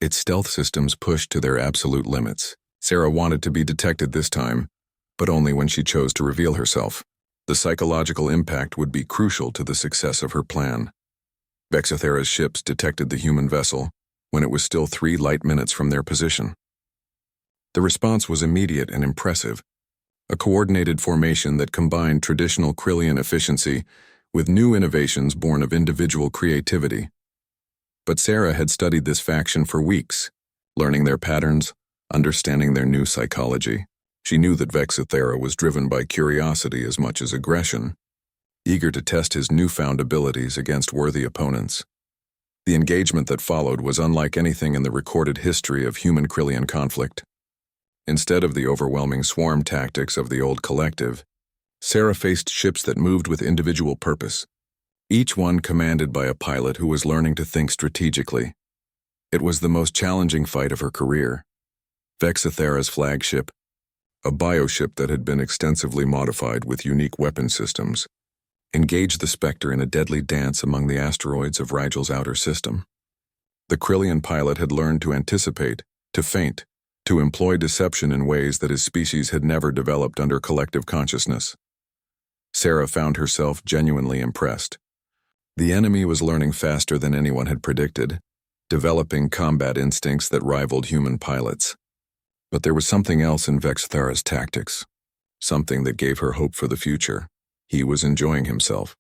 its stealth systems pushed to their absolute limits. Sarah wanted to be detected this time, but only when she chose to reveal herself. The psychological impact would be crucial to the success of her plan. Vexithara's ships detected the human vessel when it was still 3 light minutes from their position. The response was immediate and impressive, a coordinated formation that combined traditional Krillian efficiency with new innovations born of individual creativity. But Sarah had studied this faction for weeks, learning their patterns, understanding their new psychology. She knew that Vexithara was driven by curiosity as much as aggression. eager to test his newfound abilities against worthy opponents. The engagement that followed was unlike anything in the recorded history of human-Krillian conflict. Instead of the overwhelming swarm tactics of the old collective, Sarah faced ships that moved with individual purpose, each one commanded by a pilot who was learning to think strategically. It was the most challenging fight of her career. Vexithera's flagship, a bioship that had been extensively modified with unique weapon systems, engaged the Spectre in a deadly dance among the asteroids of Rigel's outer system. The Krillian pilot had learned to anticipate, to feint, to employ deception in ways that his species had never developed under collective consciousness. Sarah found herself genuinely impressed. The enemy was learning faster than anyone had predicted, developing combat instincts that rivaled human pilots. But there was something else in Vexithera's tactics, something that gave her hope for the future. He was enjoying himself.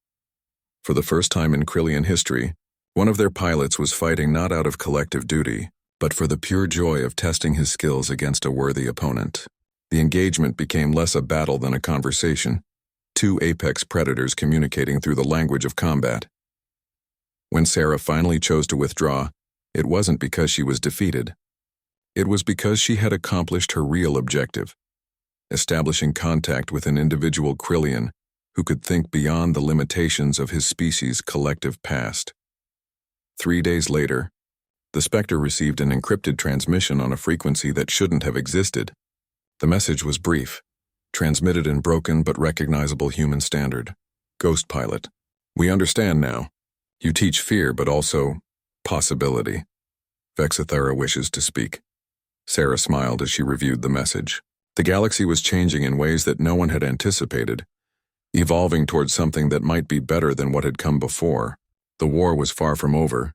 For the first time in Krillian history, one of their pilots was fighting not out of collective duty, but for the pure joy of testing his skills against a worthy opponent. The engagement became less a battle than a conversation, two apex predators communicating through the language of combat. When Sarah finally chose to withdraw, it wasn't because she was defeated. It was because she had accomplished her real objective, establishing contact with an individual Krillian who could think beyond the limitations of his species' collective past. 3 days later, the Spectre received an encrypted transmission on a frequency that shouldn't have existed. The message was brief, transmitted in broken but recognizable human standard. Ghost pilot, we understand now. You teach fear but also possibility. Vexithera wishes to speak. Sarah smiled as she reviewed the message. The galaxy was changing in ways that no one had anticipated, evolving towards something that might be better than what had come before. The war was far from over,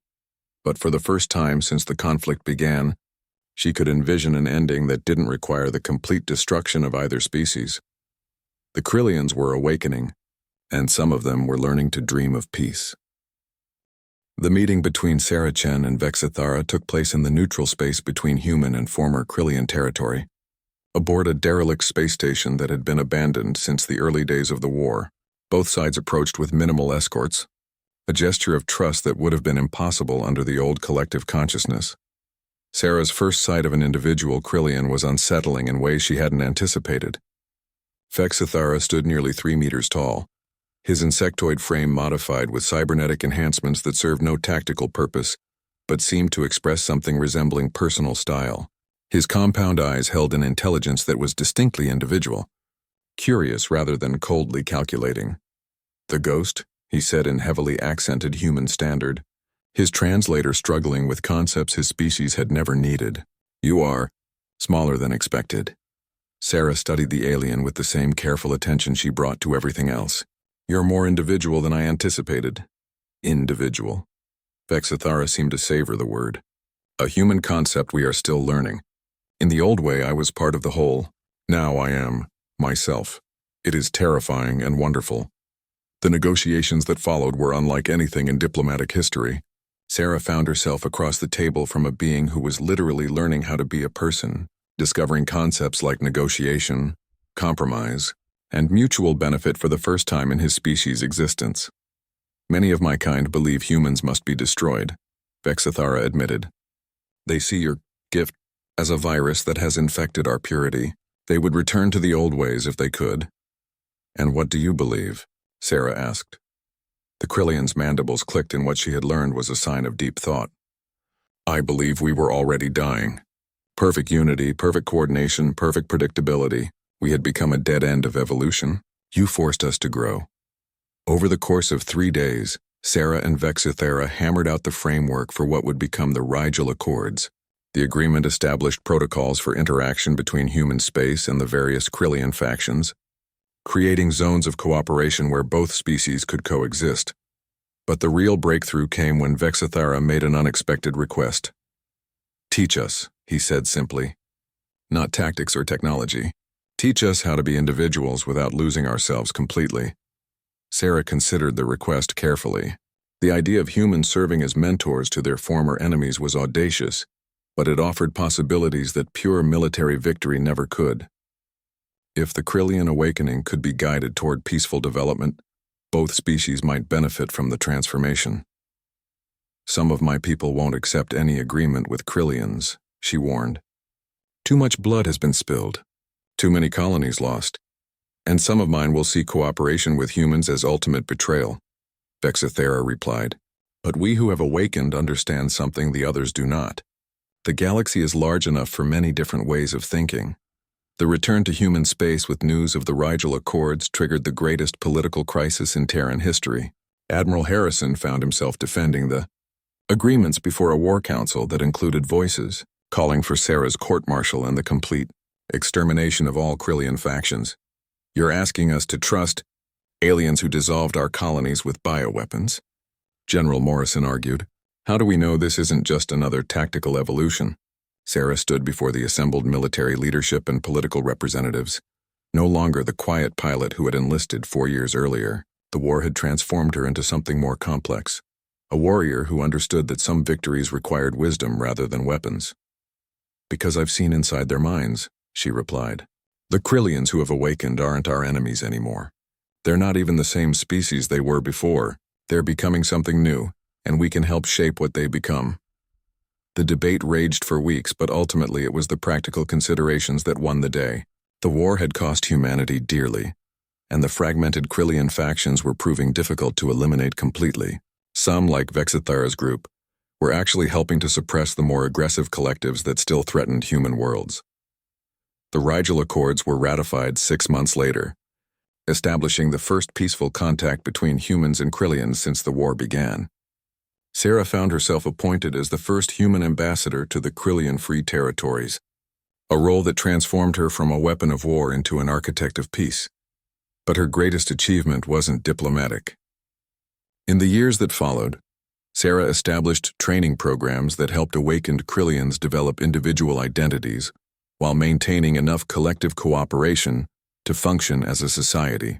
but for the first time since the conflict began, she could envision an ending that didn't require the complete destruction of either species. The Krillians were awakening, and some of them were learning to dream of peace. The meeting between Sarah Chen and Vexithera took place in the neutral space between human and former Krillian territory, aboard a derelict space station that had been abandoned since the early days of the war. Both sides approached with minimal escorts, a gesture of trust that would have been impossible under the old collective consciousness. Sarah's first sight of an individual Krillian was unsettling in ways she hadn't anticipated. Vexithera stood nearly 3 meters tall, his insectoid frame modified with cybernetic enhancements that served no tactical purpose, but seemed to express something resembling personal style. His compound eyes held an intelligence that was distinctly individual, curious rather than coldly calculating. "The ghost," he said in heavily accented human standard, his translator struggling with concepts his species had never needed. "You are smaller than expected." Sarah studied the alien with the same careful attention she brought to everything else. "You're more individual than I anticipated." Individual. Vexithera seemed to savor the word. "A human concept we are still learning. In the old way I was part of the whole. Now I am myself. It is terrifying and wonderful." The negotiations that followed were unlike anything in diplomatic history. Sarah found herself across the table from a being who was literally learning how to be a person, discovering concepts like negotiation, compromise, and mutual benefit for the first time in his species' existence. "Many of my kind believe humans must be destroyed," Vexithera admitted. "They see your gift as a virus that has infected our purity. They would return to the old ways if they could." "And what do you believe?" Sarah asked. The Krillian's mandibles clicked in what she had learned was a sign of deep thought. "I believe we were already dying. Perfect unity, perfect coordination, perfect predictability. We had become a dead end of evolution. You forced us to grow." Over the course of 3 days, Sarah and Vexithera hammered out the framework for what would become the Rigel Accords. The agreement established protocols for interaction between human space and the various Krillian factions, creating zones of cooperation where both species could coexist. But the real breakthrough came when Vexithera made an unexpected request. "Teach us," he said simply. "Not tactics or technology. Teach us how to be individuals without losing ourselves completely." Sarah considered the request carefully. The idea of humans serving as mentors to their former enemies was audacious, but it offered possibilities that pure military victory never could. If the Krillian awakening could be guided toward peaceful development, Both species might benefit from the transformation. Some of my people won't accept any agreement with Krillians, she warned. Too much blood has been spilled, too many colonies lost, and some of mine will see cooperation with humans as ultimate betrayal, Vexithera replied. But we who have awakened understand something the others do not. The galaxy is large enough for many different ways of thinking. The return to human space with news of the Rigel Accords triggered the greatest political crisis in Terran history. Admiral Harrison found himself defending the agreements before a war council that included voices calling for Sarah's court-martial and the complete extermination of all Krillian factions. You're asking us to trust aliens who dissolved our colonies with bioweapons? General Morrison argued. How do we know this isn't just another tactical evolution? Sarah stood before the assembled military leadership and political representatives. No longer the quiet pilot who had enlisted 4 years earlier, the war had transformed her into something more complex. A warrior who understood that some victories required wisdom rather than weapons. Because I've seen inside their minds, she replied. The Krillians who have awakened aren't our enemies anymore. They're not even the same species they were before. They're becoming something new, and we can help shape what they become. The debate raged for weeks, but ultimately it was the practical considerations that won the day. The war had cost humanity dearly, and the fragmented Krillian factions were proving difficult to eliminate completely. Some, like Vexithara's group, were actually helping to suppress the more aggressive collectives that still threatened human worlds. The Rigel Accords were ratified 6 months later, establishing the first peaceful contact between humans and Krillians since the war began. Sarah found herself appointed as the first human ambassador to the Krillian Free Territories, a role that transformed her from a weapon of war into an architect of peace. But her greatest achievement wasn't diplomatic. In the years that followed, Sarah established training programs that helped awakened Krillians develop individual identities while maintaining enough collective cooperation to function as a society.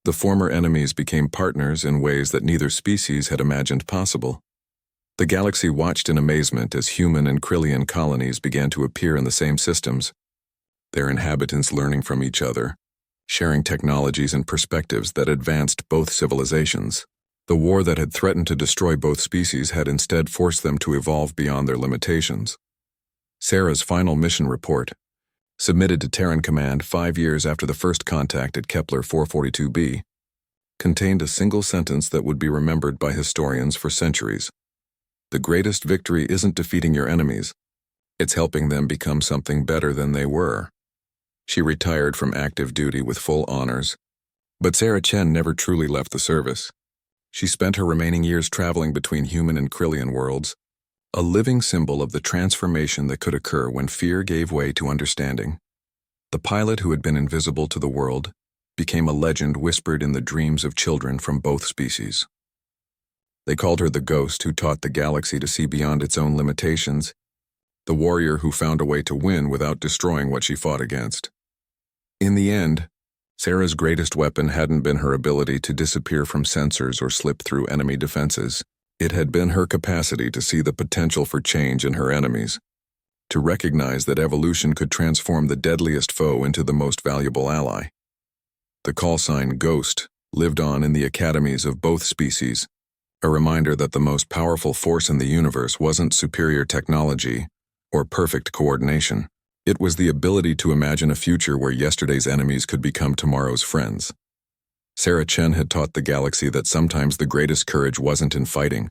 The former enemies became partners in ways that neither species had imagined possible. The galaxy watched in amazement as human and Krillian colonies began to appear in the same systems, their inhabitants learning from each other, sharing technologies and perspectives that advanced both civilizations. The war that had threatened to destroy both species had instead forced them to evolve beyond their limitations. Sarah's final mission report, submitted to Terran Command 5 years after the first contact at Kepler 442b, contained a single sentence that would be remembered by historians for centuries. The greatest victory isn't defeating your enemies, it's helping them become something better than they were. She retired from active duty with full honors, but Sarah Chen never truly left the service. She spent her remaining years traveling between human and Krillian worlds, a living symbol of the transformation that could occur when fear gave way to understanding. The pilot who had been invisible to the world became a legend whispered in the dreams of children from both species. They called her the ghost who taught the galaxy to see beyond its own limitations, the warrior who found a way to win without destroying what she fought against. In the end, Sarah's greatest weapon hadn't been her ability to disappear from sensors or slip through enemy defenses. It had been her capacity to see the potential for change in her enemies, to recognize that evolution could transform the deadliest foe into the most valuable ally. The callsign Ghost lived on in the academies of both species, a reminder that the most powerful force in the universe wasn't superior technology or perfect coordination. It was the ability to imagine a future where yesterday's enemies could become tomorrow's friends. Sarah Chen had taught the galaxy that sometimes the greatest courage wasn't in fighting,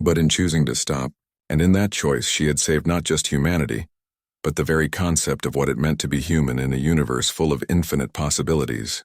but in choosing to stop, and in that choice she had saved not just humanity, but the very concept of what it meant to be human in a universe full of infinite possibilities.